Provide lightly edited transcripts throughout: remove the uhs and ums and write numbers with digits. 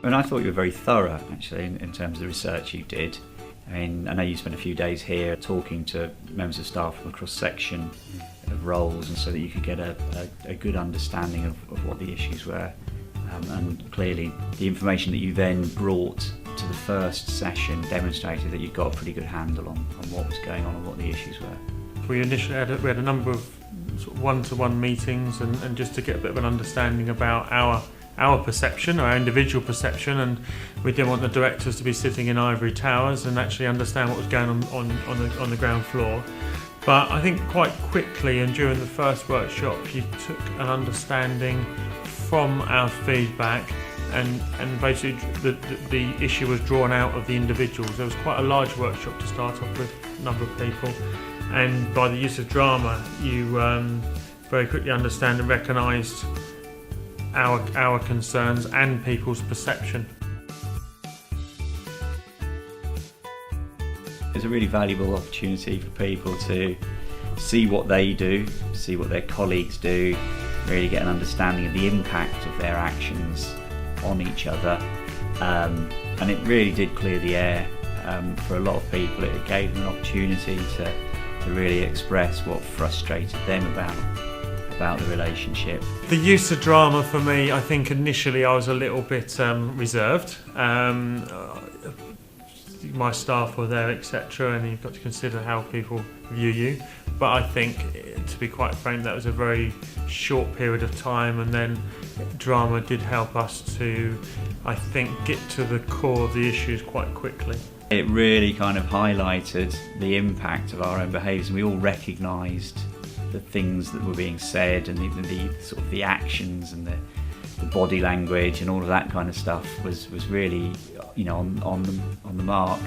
And I thought you were very thorough, actually, in terms of the research you did. I mean, I know you spent a few days here talking to members of staff from a cross-section of roles, and so that you could get a good understanding of what the issues were. And clearly, the information that you then brought to the first session demonstrated that you got a pretty good handle on what was going on and what the issues were. We initially had a number of sort of one-to-one meetings, and just to get a bit of an understanding about our perception, our individual perception, and we didn't want the directors to be sitting in ivory towers and actually understand what was going on the ground floor. But I think quite quickly and during the first workshop, you took an understanding from our feedback, and basically the issue was drawn out of the individuals. There was quite a large workshop to start off with, a number of people, and by the use of drama, you very quickly understand and recognised our concerns and people's perception. It's a really valuable opportunity for people to see what they do, see what their colleagues do, really get an understanding of the impact of their actions on each other, and it really did clear the air for a lot of people. It gave them an opportunity to really express what frustrated them about the relationship. The use of drama for me, I think initially I was a little bit reserved. My staff were there, etc., and you've got to consider how people view you. But I think, to be quite frank, that was a very short period of time, and then drama did help us to, I think, get to the core of the issues quite quickly. It really kind of highlighted the impact of our own behaviours, and we all recognised the things that were being said, and the sort of the actions and the body language and all of that kind of stuff was really, you know, on the mark,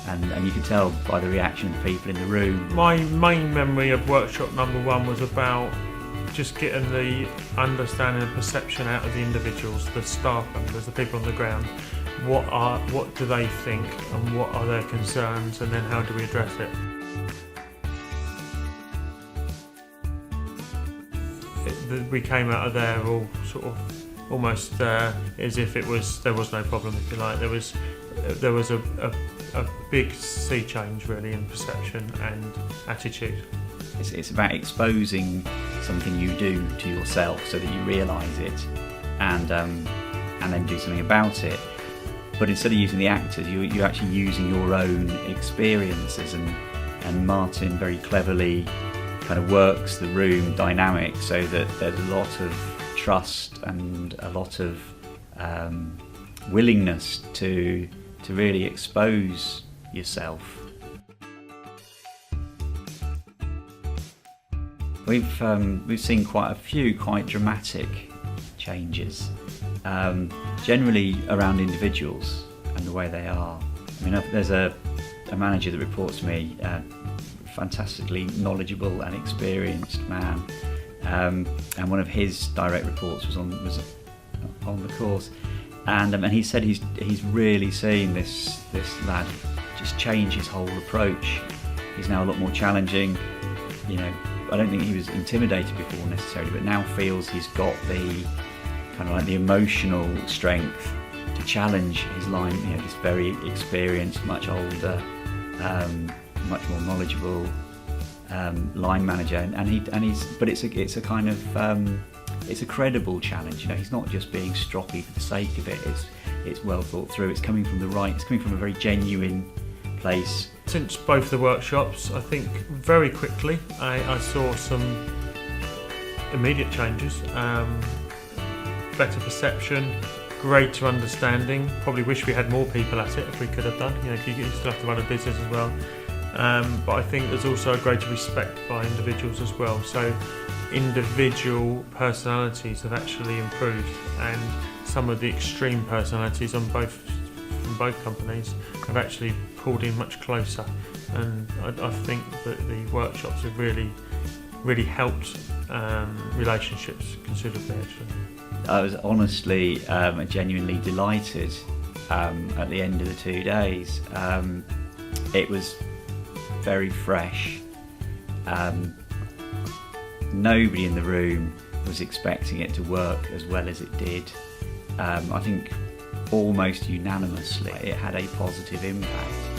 and you could tell by the reaction of the people in the room. My main memory of workshop number 1 was about just getting the understanding and perception out of the individuals, the staff members, the people on the ground. What do they think, and what are their concerns, and then how do we address it? We came out of there all sort of almost as if there was no problem, if you like. There was a big sea change really in perception and attitude. It's about exposing something you do to yourself so that you realise it, and then do something about it. But instead of using the actors, you're actually using your own experiences, and Martin very cleverly kind of works the room dynamic so that there's a lot of trust and a lot of willingness to really expose yourself. We've seen quite a few quite dramatic changes, generally around individuals and the way they are. I mean, there's a manager that reports to me, fantastically knowledgeable and experienced man, and one of his direct reports was on the course, and he said he's really seen this lad just change his whole approach. He's now a lot more challenging. You know, I don't think he was intimidated before necessarily, but now feels he's got the kind of like the emotional strength to challenge his line. You know, this very experienced, much older, much more knowledgeable line manager, but it's a kind of it's a credible challenge. You know, he's not just being stroppy for the sake of it. It's well thought through. It's coming from a very genuine place. Since both the workshops, I think very quickly I saw some immediate changes, better perception, greater understanding. Probably wish we had more people at it if we could have done. You know, you still have to run a business as well. But I think there's also a greater respect by individuals as well. So individual personalities have actually improved, and some of the extreme personalities from both companies have actually pulled in much closer. And I think that the workshops have really helped relationships considerably, actually. I was honestly genuinely delighted at the end of the 2 days. It was very fresh. Nobody in the room was expecting it to work as well as it did. I think almost unanimously it had a positive impact.